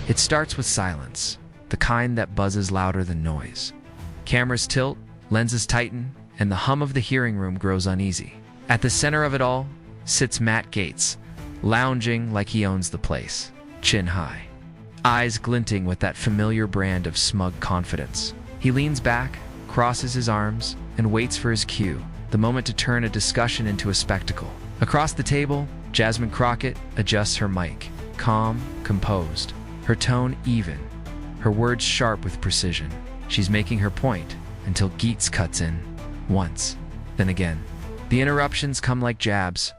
It starts with silence, the kind that buzzes louder than noise. Cameras tilt, lenses tighten, and the hum of the hearing room grows uneasy. At the center of it all sits Matt Gaetz, lounging like he owns the place, chin high, eyes glinting with that familiar brand of smug confidence. He leans back, crosses his arms, and waits for his cue, the moment to turn a discussion into a spectacle. Across the table, Jasmine Crockett adjusts her mic, calm, composed, her tone even, her words sharp with precision. She's making her point until Gaetz cuts in, once, then again. The interruptions come like jabs.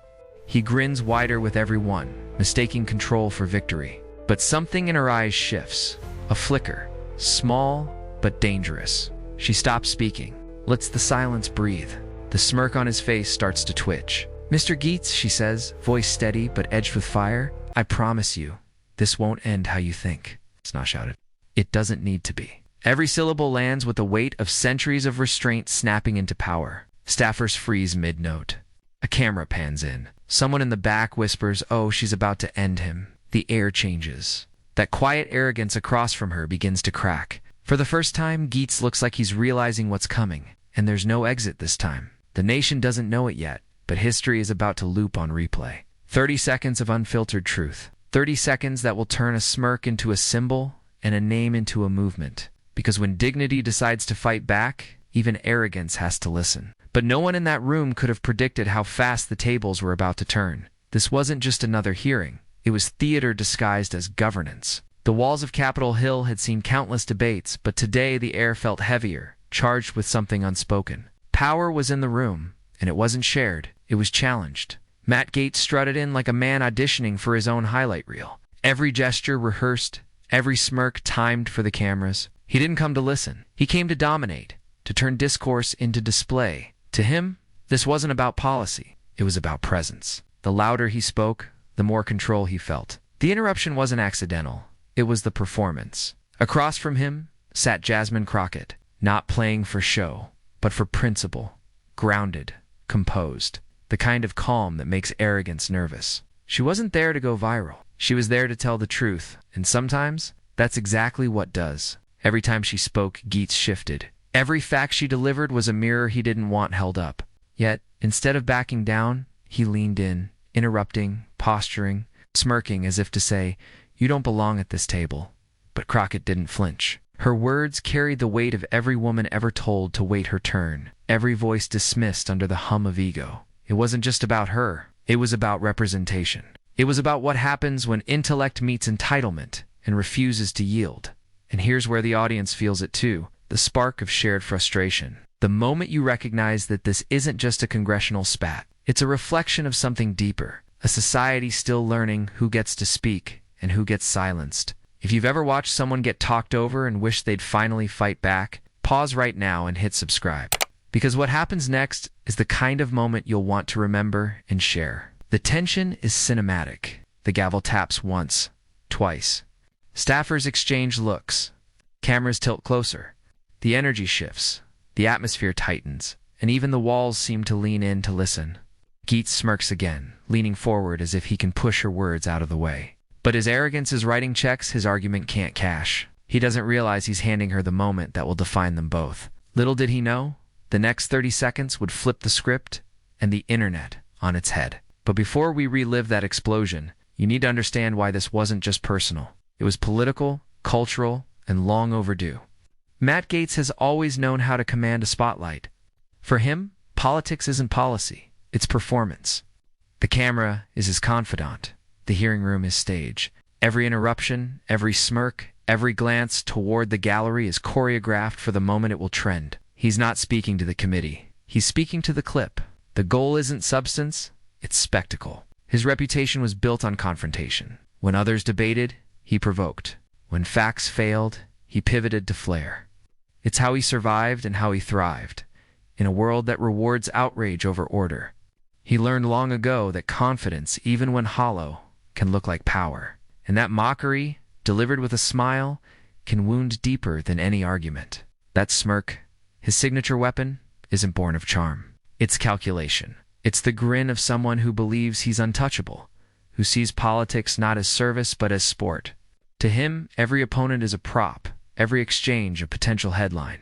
He grins wider with every one, mistaking control for victory. But something in her eyes shifts, a flicker, small but dangerous. She stops speaking, lets the silence breathe. The smirk on his face starts to twitch. "Mr. Gaetz," she says, voice steady but edged with fire, "I promise you, this won't end how you think." It's not shouted. It doesn't need to be. Every syllable lands with the weight of centuries of restraint snapping into power. Staffers freeze mid-note. A camera pans in. Someone in the back whispers, "Oh, she's about to end him." The air changes. That quiet arrogance across from her begins to crack. For the first time, Gaetz looks like he's realizing what's coming, and there's no exit this time. The nation doesn't know it yet, but history is about to loop on replay. 30 seconds of unfiltered truth. 30 seconds that will turn a smirk into a symbol and a name into a movement. Because when dignity decides to fight back, even arrogance has to listen. But no one in that room could have predicted how fast the tables were about to turn. This wasn't just another hearing. It was theater disguised as governance. The walls of Capitol Hill had seen countless debates, but today the air felt heavier, charged with something unspoken. Power was in the room, and it wasn't shared. It was challenged. Matt Gaetz strutted in like a man auditioning for his own highlight reel. Every gesture rehearsed, every smirk timed for the cameras. He didn't come to listen. He came to dominate, to turn discourse into display. To him, this wasn't about policy. It was about presence. The louder he spoke, the more control he felt. The interruption wasn't accidental. It was the performance. Across from him sat Jasmine Crockett, not playing for show, but for principle, grounded, composed, the kind of calm that makes arrogance nervous. She wasn't there to go viral. She was there to tell the truth, and sometimes that's exactly what does. Every time she spoke, Gaetz shifted. Every fact she delivered was a mirror he didn't want held up. Yet, instead of backing down, he leaned in, interrupting, posturing, smirking as if to say, "You don't belong at this table." But Crockett didn't flinch. Her words carried the weight of every woman ever told to wait her turn, every voice dismissed under the hum of ego. It wasn't just about her. It was about representation. It was about what happens when intellect meets entitlement and refuses to yield. And here's where the audience feels it too, the spark of shared frustration. The moment you recognize that this isn't just a congressional spat, it's a reflection of something deeper, a society still learning who gets to speak and who gets silenced. If you've ever watched someone get talked over and wish they'd finally fight back, pause right now and hit subscribe. Because what happens next is the kind of moment you'll want to remember and share. The tension is cinematic. The gavel taps once, twice. Staffers exchange looks. Cameras tilt closer. The energy shifts. The atmosphere tightens. And even the walls seem to lean in to listen. Gaetz smirks again, leaning forward as if he can push her words out of the way. But his arrogance is writing checks his argument can't cash. He doesn't realize he's handing her the moment that will define them both. Little did he know, the next 30 seconds would flip the script and the internet on its head. But before we relive that explosion, you need to understand why this wasn't just personal. It was political, cultural, and long overdue. Matt Gaetz has always known how to command a spotlight. For him, politics isn't policy, it's performance. The camera is his confidant. The hearing room is stage. Every interruption, every smirk, every glance toward the gallery is choreographed for the moment it will trend. He's not speaking to the committee. He's speaking to the clip. The goal isn't substance, it's spectacle. His reputation was built on confrontation. When others debated, he provoked. When facts failed, he pivoted to flair. It's how he survived and how he thrived, in a world that rewards outrage over order. He learned long ago that confidence, even when hollow, can look like power. And that mockery, delivered with a smile, can wound deeper than any argument. That smirk, his signature weapon, isn't born of charm. It's calculation. It's the grin of someone who believes he's untouchable, who sees politics not as service but as sport. To him, every opponent is a prop, every exchange a potential headline.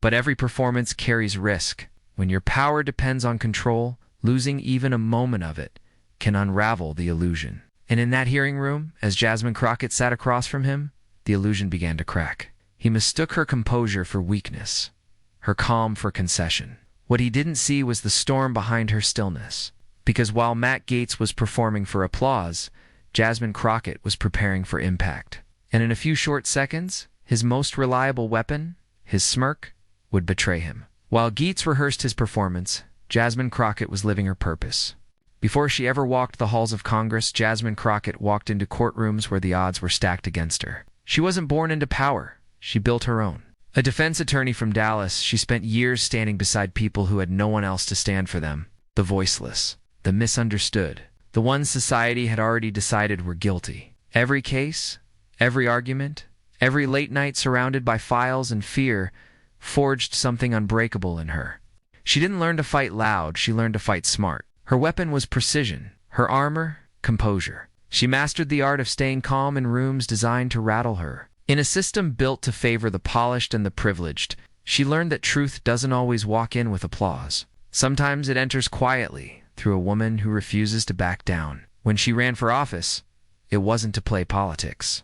But every performance carries risk. When your power depends on control, losing even a moment of it can unravel the illusion. And in that hearing room, as Jasmine Crockett sat across from him, the illusion began to crack. He mistook her composure for weakness, her calm for concession. What he didn't see was the storm behind her stillness. Because while Matt Gaetz was performing for applause, Jasmine Crockett was preparing for impact. And in a few short seconds, his most reliable weapon, his smirk, would betray him. While Gaetz rehearsed his performance, Jasmine Crockett was living her purpose. Before she ever walked the halls of Congress, Jasmine Crockett walked into courtrooms where the odds were stacked against her. She wasn't born into power. She built her own. A defense attorney from Dallas, she spent years standing beside people who had no one else to stand for them. The voiceless, the misunderstood, the ones society had already decided were guilty. Every case, every argument, every late night surrounded by files and fear forged something unbreakable in her. She didn't learn to fight loud, she learned to fight smart. Her weapon was precision, her armor, composure. She mastered the art of staying calm in rooms designed to rattle her. In a system built to favor the polished and the privileged, she learned that truth doesn't always walk in with applause. Sometimes it enters quietly, through a woman who refuses to back down. When she ran for office, it wasn't to play politics.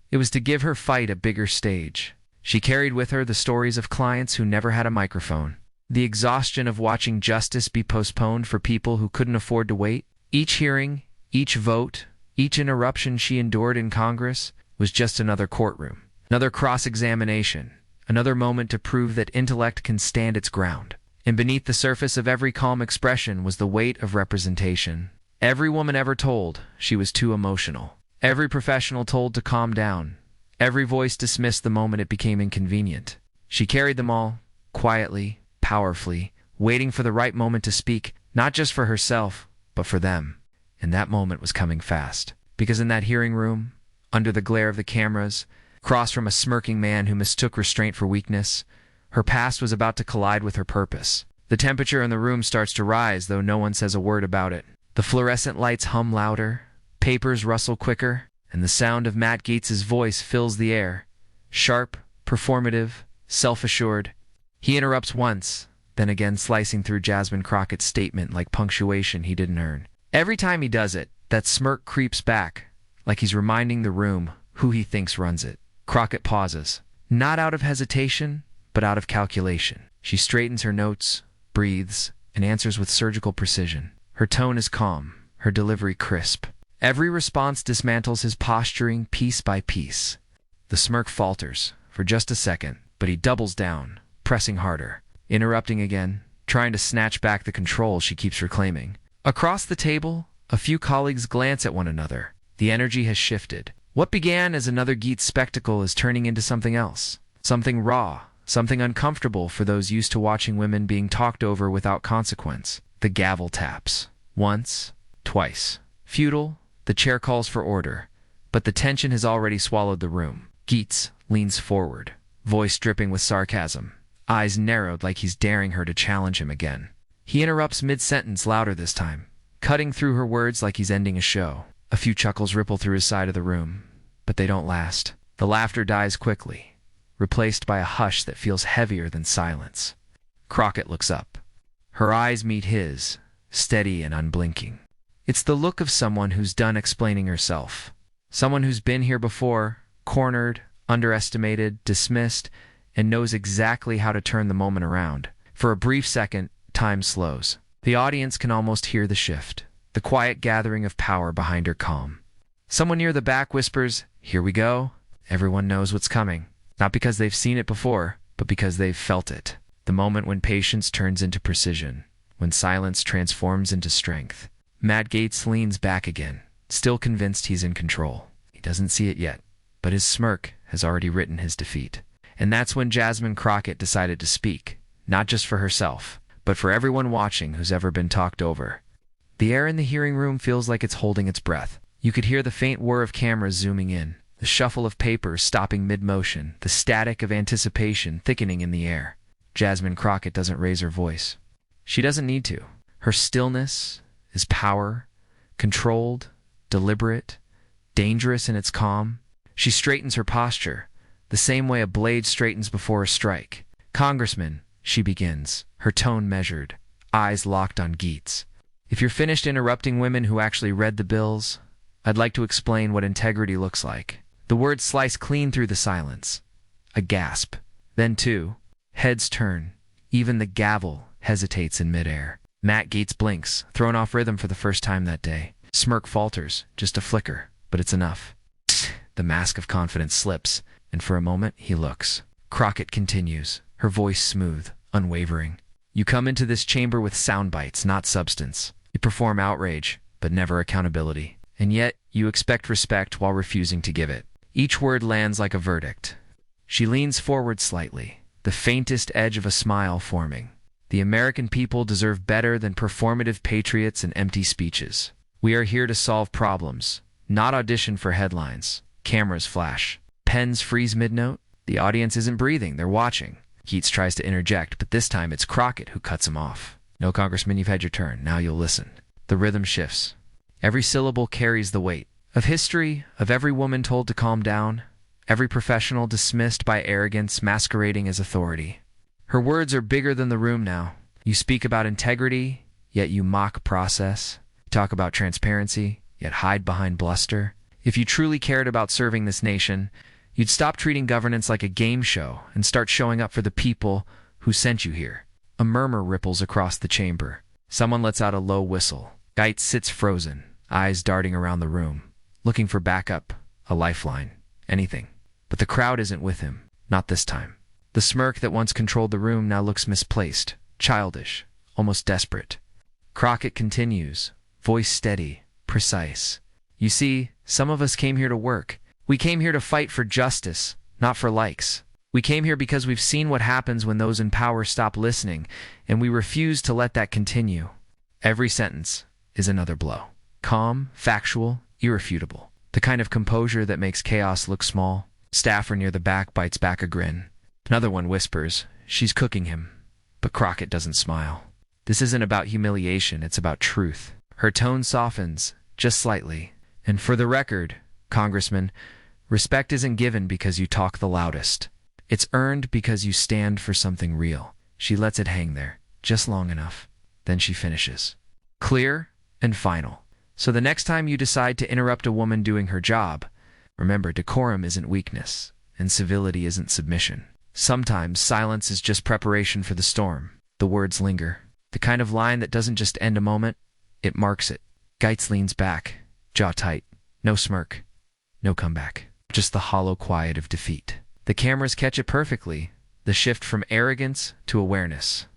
It was to give her fight a bigger stage. She carried with her the stories of clients who never had a microphone, the exhaustion of watching justice be postponed for people who couldn't afford to wait. Each hearing, each vote, each interruption she endured in Congress was just another courtroom, another cross-examination, another moment to prove that intellect can stand its ground. And beneath the surface of every calm expression was the weight of representation. Every woman ever told she was too emotional. Every professional told to calm down. Every voice dismissed the moment it became inconvenient. She carried them all, quietly, powerfully, waiting for the right moment to speak, not just for herself, but for them. And that moment was coming fast. Because in that hearing room, under the glare of the cameras, across from a smirking man who mistook restraint for weakness, her past was about to collide with her purpose. The temperature in the room starts to rise, though no one says a word about it. The fluorescent lights hum louder, papers rustle quicker, and the sound of Matt Gaetz's voice fills the air. Sharp, performative, self-assured. He interrupts once, then again slicing through Jasmine Crockett's statement like punctuation he didn't earn. Every time he does it, that smirk creeps back, like he's reminding the room who he thinks runs it. Crockett pauses, not out of hesitation, but out of calculation. She straightens her notes, breathes, and answers with surgical precision. Her tone is calm, her delivery crisp. Every response dismantles his posturing piece by piece. The smirk falters, for just a second, but he doubles down, pressing harder, interrupting again, trying to snatch back the control she keeps reclaiming. Across the table, a few colleagues glance at one another. The energy has shifted. What began as another Gaetz spectacle is turning into something else. Something raw, something uncomfortable for those used to watching women being talked over without consequence. The gavel taps. Once, twice. Futile, the chair calls for order, but the tension has already swallowed the room. Gaetz leans forward, voice dripping with sarcasm, eyes narrowed like he's daring her to challenge him again. He interrupts mid-sentence louder this time, cutting through her words like he's ending a show. A few chuckles ripple through his side of the room, but they don't last. The laughter dies quickly, replaced by a hush that feels heavier than silence. Crockett looks up. Her eyes meet his, steady and unblinking. It's the look of someone who's done explaining herself. Someone who's been here before, cornered, underestimated, dismissed, and knows exactly how to turn the moment around. For a brief second, time slows. The audience can almost hear the shift, the quiet gathering of power behind her calm. Someone near the back whispers, "Here we go." Everyone knows what's coming, not because they've seen it before, but because they've felt it. The moment when patience turns into precision, when silence transforms into strength. Matt Gaetz leans back again, still convinced he's in control. He doesn't see it yet, but his smirk has already written his defeat. And that's when Jasmine Crockett decided to speak, not just for herself, but for everyone watching who's ever been talked over. The air in the hearing room feels like it's holding its breath. You could hear the faint whir of cameras zooming in, the shuffle of papers stopping mid-motion, the static of anticipation thickening in the air. Jasmine Crockett doesn't raise her voice. She doesn't need to. Her stillness is power, controlled, deliberate, dangerous in its calm. She straightens her posture, the same way a blade straightens before a strike. "Congressman," she begins, her tone measured, eyes locked on Gaetz. "If you're finished interrupting women who actually read the bills, I'd like to explain what integrity looks like." The words slice clean through the silence. A gasp. Then two. Heads turn. Even the gavel hesitates in midair. Matt Gaetz blinks, thrown off rhythm for the first time that day. Smirk falters, just a flicker, but it's enough. The mask of confidence slips, and for a moment he looks. Crockett continues, her voice smooth, unwavering. "You come into this chamber with sound bites, not substance. You perform outrage, but never accountability. And yet, you expect respect while refusing to give it." Each word lands like a verdict. She leans forward slightly, the faintest edge of a smile forming. "The American people deserve better than performative patriots and empty speeches. We are here to solve problems, not audition for headlines." Cameras flash. Pens freeze mid-note. The audience isn't breathing, they're watching. Gaetz tries to interject, but this time it's Crockett who cuts him off. "No, Congressman, you've had your turn. Now you'll listen." The rhythm shifts. Every syllable carries the weight. Of history, of every woman told to calm down, every professional dismissed by arrogance masquerading as authority. Her words are bigger than the room now. You speak about integrity, yet you mock process. You talk about transparency, yet hide behind bluster. If you truly cared about serving this nation, you'd stop treating governance like a game show and start showing up for the people who sent you here. A murmur ripples across the chamber. Someone lets out a low whistle. Gaetz sits frozen, eyes darting around the room, looking for backup, a lifeline, anything. But the crowd isn't with him, not this time. The smirk that once controlled the room now looks misplaced, childish, almost desperate. Crockett continues, voice steady, precise. "You see, some of us came here to work. We came here to fight for justice, not for likes. We came here because we've seen what happens when those in power stop listening, and we refuse to let that continue." Every sentence is another blow. Calm, factual, irrefutable. The kind of composure that makes chaos look small. Staffer near the back bites back a grin. Another one whispers, "She's cooking him." But Crockett doesn't smile. This isn't about humiliation, it's about truth. Her tone softens, just slightly. "And for the record, Congressman, respect isn't given because you talk the loudest. It's earned because you stand for something real." She lets it hang there, just long enough. Then she finishes. Clear and final. "So the next time you decide to interrupt a woman doing her job, remember decorum isn't weakness, and civility isn't submission. Sometimes silence is just preparation for the storm." The words linger. The kind of line that doesn't just end a moment, it marks it. Gaetz leans back, jaw tight. No smirk, no comeback. Just the hollow quiet of defeat. The cameras catch it perfectly, the shift from arrogance to awareness.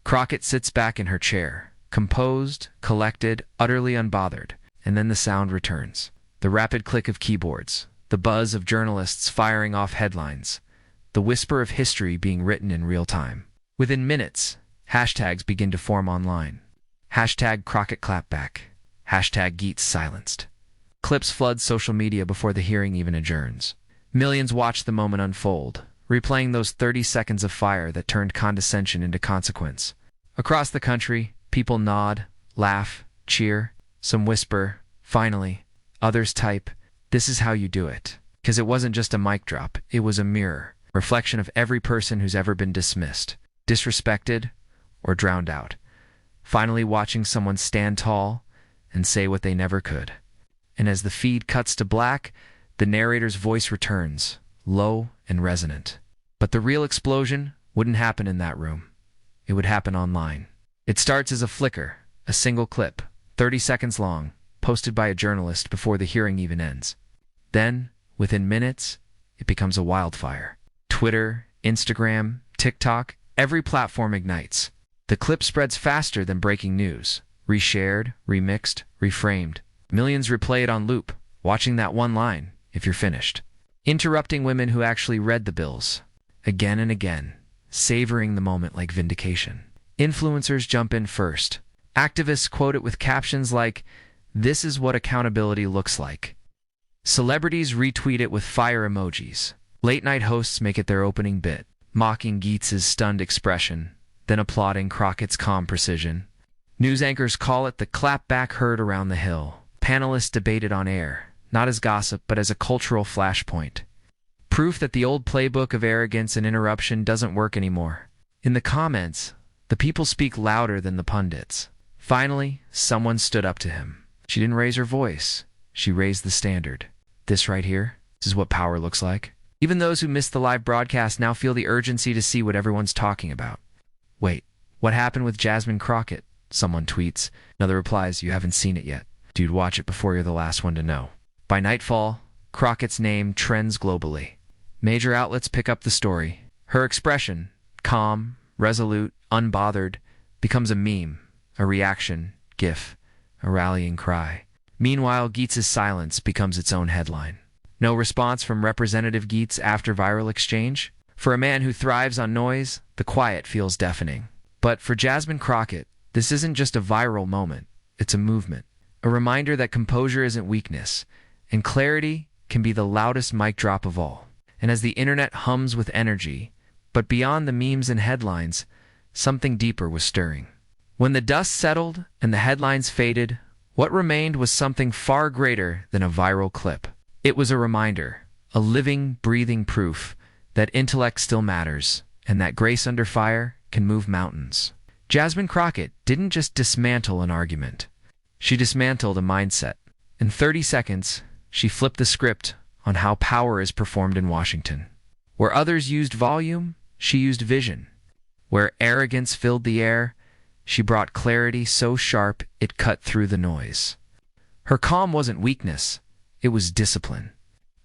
Crockett sits back in her chair, composed, collected, utterly unbothered, and then the sound returns. The rapid click of keyboards, the buzz of journalists firing off headlines, the whisper of history being written in real time. Within minutes, hashtags begin to form online. Hashtag Crockett clapback. Hashtag Gaetz silenced. Clips flood social media before the hearing even adjourns. Millions watch the moment unfold, replaying those 30 seconds of fire that turned condescension into consequence. Across the country, people nod, laugh, cheer. Some whisper, "Finally." Others type, "This is how you do it." Because it wasn't just a mic drop, it was a mirror, reflection of every person who's ever been dismissed, disrespected, or drowned out. Finally watching someone stand tall and say what they never could. And as the feed cuts to black, the narrator's voice returns, low and resonant. But the real explosion wouldn't happen in that room. It would happen online. It starts as a flicker, a single clip, 30 seconds long, posted by a journalist before the hearing even ends. Then, within minutes, it becomes a wildfire. Twitter, Instagram, TikTok, every platform ignites. The clip spreads faster than breaking news. Reshared, remixed, reframed. Millions replay it on loop, watching that one line, "If you're finished." Interrupting women who actually read the bills. Again and again, savoring the moment like vindication. Influencers jump in first. Activists quote it with captions like, "This is what accountability looks like." Celebrities retweet it with fire emojis. Late-night hosts make it their opening bit, mocking Gaetz's stunned expression, then applauding Crockett's calm precision. News anchors call it the clapback heard around the hill. Panelists debate it on air, not as gossip, but as a cultural flashpoint. Proof that the old playbook of arrogance and interruption doesn't work anymore. In the comments, the people speak louder than the pundits. Finally, someone stood up to him. She didn't raise her voice. She raised the standard. This right here, this is what power looks like. Even those who missed the live broadcast now feel the urgency to see what everyone's talking about. Wait, what happened with Jasmine Crockett? Someone tweets. Another replies, you haven't seen it yet. Dude, watch it before you're the last one to know. By nightfall, Crockett's name trends globally. Major outlets pick up the story. Her expression, calm, resolute, unbothered, becomes a meme, a reaction, gif, a rallying cry. Meanwhile, Gaetz's silence becomes its own headline. No response from Representative Gaetz after viral exchange? For a man who thrives on noise, the quiet feels deafening. But for Jasmine Crockett, this isn't just a viral moment, it's a movement. A reminder that composure isn't weakness, and clarity can be the loudest mic drop of all. And as the internet hums with energy, but beyond the memes and headlines, something deeper was stirring. When the dust settled and the headlines faded, what remained was something far greater than a viral clip. It was a reminder, a living, breathing proof that intellect still matters, and that grace under fire can move mountains. Jasmine Crockett didn't just dismantle an argument. She dismantled a mindset. In 30 seconds, she flipped the script on how power is performed in Washington. Where others used volume, she used vision. Where arrogance filled the air, she brought clarity so sharp it cut through the noise. Her calm wasn't weakness, it was discipline.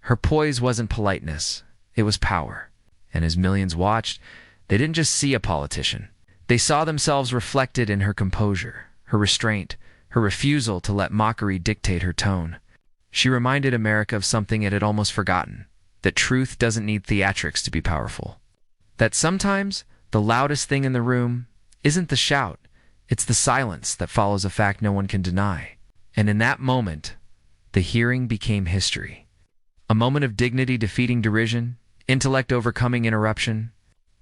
Her poise wasn't politeness, it was power. And as millions watched, they didn't just see a politician. They saw themselves reflected in her composure, her restraint, her refusal to let mockery dictate her tone. She reminded America of something it had almost forgotten, that truth doesn't need theatrics to be powerful. That sometimes the loudest thing in the room isn't the shout, it's the silence that follows a fact no one can deny. And in that moment, the hearing became history. A moment of dignity defeating derision, intellect overcoming interruption.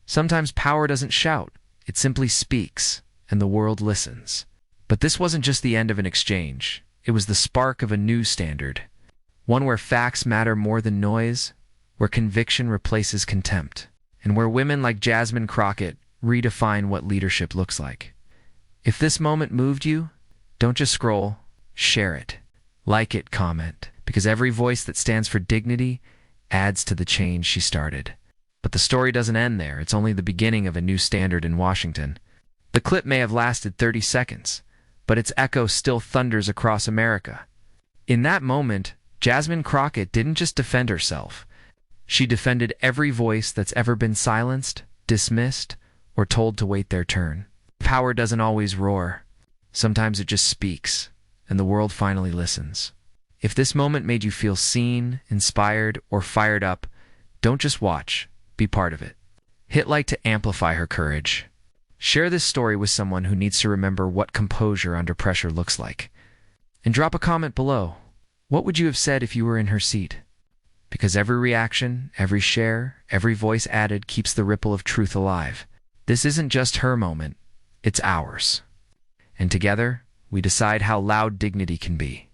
Sometimes power doesn't shout, it simply speaks, and the world listens. But this wasn't just the end of an exchange. It was the spark of a new standard. One where facts matter more than noise, where conviction replaces contempt, and where women like Jasmine Crockett redefine what leadership looks like. If this moment moved you, don't just scroll, share it. Like it, comment, because every voice that stands for dignity adds to the change she started. But the story doesn't end there. It's only the beginning of a new standard in Washington. The clip may have lasted 30 seconds, but its echo still thunders across America. In that moment, Jasmine Crockett didn't just defend herself. She defended every voice that's ever been silenced, dismissed, or told to wait their turn. Power doesn't always roar. Sometimes it just speaks, and the world finally listens. If this moment made you feel seen, inspired, or fired up, don't just watch, be part of it. Hit like to amplify her courage. Share this story with someone who needs to remember what composure under pressure looks like. And drop a comment below. What would you have said if you were in her seat? Because every reaction, every share, every voice added keeps the ripple of truth alive. This isn't just her moment, it's ours. And together, we decide how loud dignity can be.